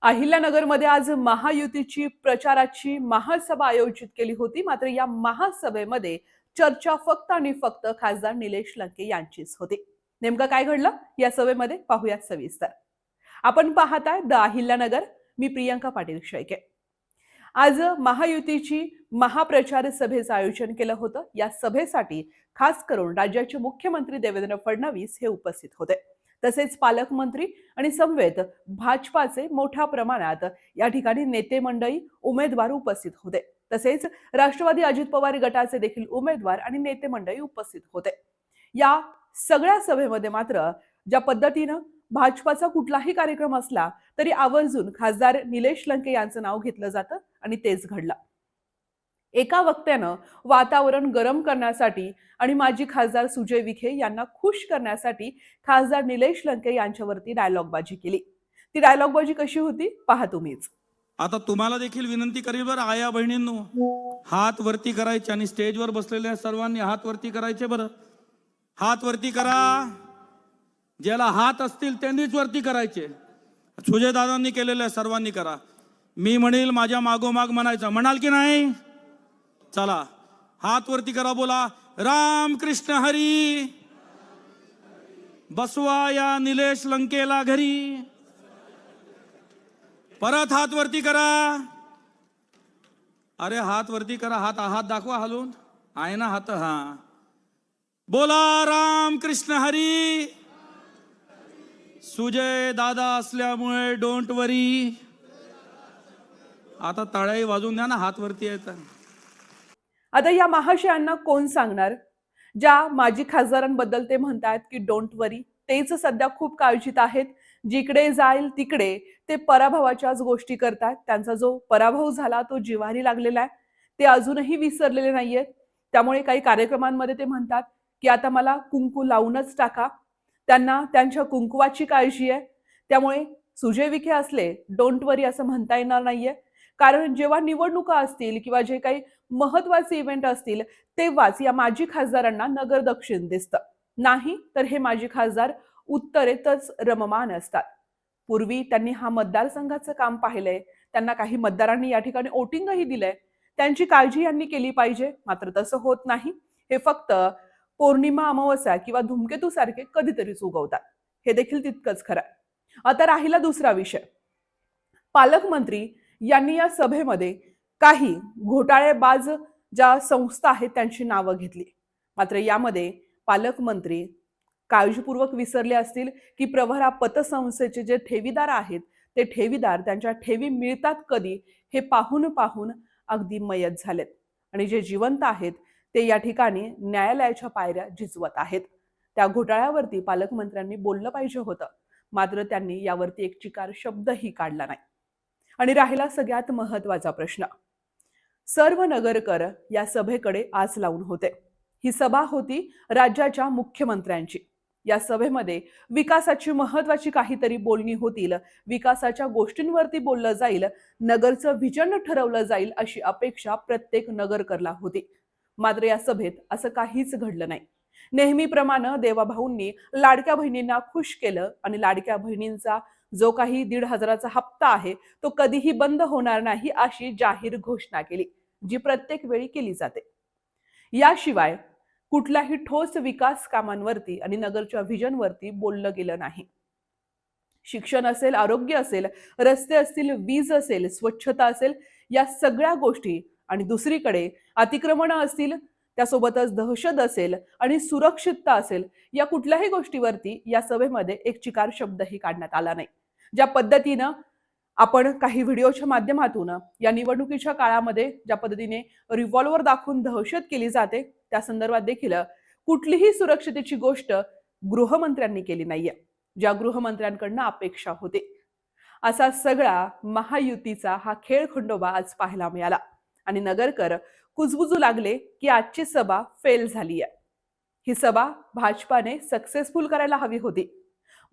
अहिल्यानगरमध्ये आज महायुतीची प्रचाराची महासभा आयोजित केली होती. मात्र या महासभेमध्ये चर्चा फक्त आणि फक्त खासदार निलेश लंके यांचीच होती. नेमकं काय घडलं या सभेमध्ये पाहूया सविस्तर. आपण पाहताय द अहिल्यानगर. मी प्रियंका पाटील शेळके. आज महायुतीची महाप्रचार सभेचं आयोजन केलं होतं. या सभेसाठी खास करून राज्याचे मुख्यमंत्री देवेंद्र फडणवीस हे उपस्थित होते. तसेच पालकमंत्री आणि समवेत भाजपाचे मोठ्या प्रमाणात या ठिकाणी नेते मंडळी उमेदवार उपस्थित होते. तसेच राष्ट्रवादी अजित पवार गटाचे देखील उमेदवार आणि नेते मंडळी उपस्थित होते. या सगळ्या सभेमध्ये मात्र ज्या पद्धतीनं भाजपाचा कुठलाही कार्यक्रम असला तरी आवर्जून खासदार निलेश लंके यांचं नाव घेतलं जातं आणि तेच घडलं. एका वक्त्यानं वातावरण गरम करण्यासाठी आणि माजी खासदार सुजय विखे यांना खुश करण्यासाठी खासदार निलेश लंके यांच्यावरती डायलॉगबाजी केली. ती डायलॉगबाजी कशी होती पहा तुम्हीच. आता तुम्हाला देखील विनंती करेल बरं आया बहिणींनो, हात वरती करायचे आणि स्टेजवर बसलेल्या सर्वांनी हात वरती करायचे. बरं हात वरती करा. ज्याला हात असतील त्यांनीच वरती करायचे. सुजय दादांनी केलेल्या सर्वांनी करा. मी म्हणेल माझ्या मागोमाग म्हणायचं. म्हणाल की नाही? चला हात वरती करा. बोला राम कृष्ण हरी. बसवा या निलेश लंकेला घरी. परत हात वरती करा. अरे हात वरती करा. हात दाखवा हलून. आहे ना हात? हा. बोला राम कृष्ण हरी. सुजय दादा असल्यामुळे डोंट वरी. आता टाळ्याही वाजून द्या ना. हात वरती येतात. आता या महाशयांना कोण सांगणार? ज्या माजी खासदारांबद्दल ते म्हणतात की डोंट वरी, तेच सध्या खूप काळजीत आहेत. जिकडे जाईल तिकडे ते पराभवाच्याच गोष्टी करतात. त्यांचा जो पराभव झाला तो जिव्हारी लागलेला आहे. ते अजूनही विसरलेले नाहीयेत. त्यामुळे काही कार्यक्रमांमध्ये ते म्हणतात की आता मला कुंकू लावूनच टाका. त्यांना त्यांच्या कुंकवाची काळजी आहे. त्यामुळे सुजय विखे असले डोंट वरी असं म्हणता येणार नाहीये. कारण जेव्हा निवडणुका असतील किंवा जे काही महत्वाचे इव्हेंट असतील तेव्हाच या माजी खासदारांना नगर दक्षिण दिसतं. नाही तर हे माजी खासदार उत्तरेतच रममान असतात. पूर्वी त्यांनी हा मतदारसंघाचं काम पाहिलंय. त्यांना काही मतदारांनी या ठिकाणी वोटिंगही दिलंय. त्यांची काळजी यांनी केली पाहिजे. मात्र तसं होत नाही. हे फक्त पौर्णिमा, अमावस्या किंवा धूमकेतू सारखे कधीतरीच उगवतात. हे देखील तितकंच खरं. आता राहिला दुसरा विषय. पालकमंत्री यांनी या सभेमध्ये काही घोटाळेबाज ज्या संस्था आहेत त्यांची नावं घेतली. मात्र यामध्ये पालकमंत्री काळजीपूर्वक विसरले असतील की प्रवरा पतसंस्थेचे जे ठेवीदार आहेत ते ठेवीदार त्यांच्या ठेवी मिळतात कधी हे पाहून पाहून अगदी मयत झालेत. आणि जे जिवंत आहेत ते या ठिकाणी न्यायालयाच्या पायऱ्या झिजवत आहेत. त्या घोटाळ्यावरती पालकमंत्र्यांनी बोललं पाहिजे होतं. मात्र त्यांनी यावरती एक चिकार शब्दही काढला नाही. आणि राहिला सगळ्यात महत्वाचा प्रश्न. सर्व नगरकर या सभेकडे आस लावून होते. ही सभा होती राज्याच्या मुख्यमंत्र्यांची. या सभेमध्ये विकासाची महत्वाची काहीतरी बोलणी होतील. विकासाच्या गोष्टींवरती बोललं जाईल. नगरचं व्हिजन ठरवलं जाईल अशी अपेक्षा प्रत्येक नगरकरला होती. मात्र या सभेत असं काहीच घडलं नाही. नेहमीप्रमाणे देवाभाऊंनी लाडक्या बहिणींना खुश केलं आणि लाडक्या बहिणींचा जो काही 1,500चा हप्ता आहे तो कधीही बंद होणार नाही अशी जाहीर घोषणा केली, जी प्रत्येक वेळी केली जाते. याशिवाय कुठल्याही ठोस विकास कामांवरती आणि नगरच्या व्हिजनवरती बोललं गेलं नाही. शिक्षण असेल, आरोग्य असेल, रस्ते असतील, वीज असेल, स्वच्छता असेल, या सगळ्या गोष्टी. आणि दुसरीकडे अतिक्रमण असतील, त्यासोबतच दहशत असेल आणि सुरक्षितता असेल, या कुठल्याही गोष्टीवरती या सभेमध्ये एक चिकार शब्दही काढण्यात आला नाही. ज्या पद्धतीनं आपण काही व्हिडिओच्या माध्यमातून या निवडणुकीच्या काळामध्ये ज्या पद्धतीने रिव्हॉल्वर दाखवून दहशत केली जाते त्या संदर्भात देखील कुठलीही सुरक्षतेची गोष्ट गृहमंत्र्यांनी केली नाहीये, ज्या गृहमंत्र्यांकडनं अपेक्षा होते. असा सगळा महायुतीचा हा खेळ खंडोबा आज पाहायला मिळाला. आणि नगरकर कुजबुजू लागले की आजची सभा फेल झाली आहे. ही सभा भाजपाने सक्सेसफुल करायला हवी होती.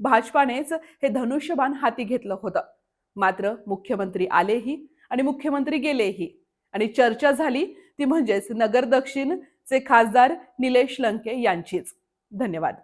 भाजपानेच हे धनुष्यबाण हाती घेतलं होतं. मात्र मुख्यमंत्री आलेही आणि मुख्यमंत्री गेलेही आणि चर्चा झाली ती म्हणजेच नगर दक्षिणचे खासदार निलेश लंके यांचीच. धन्यवाद.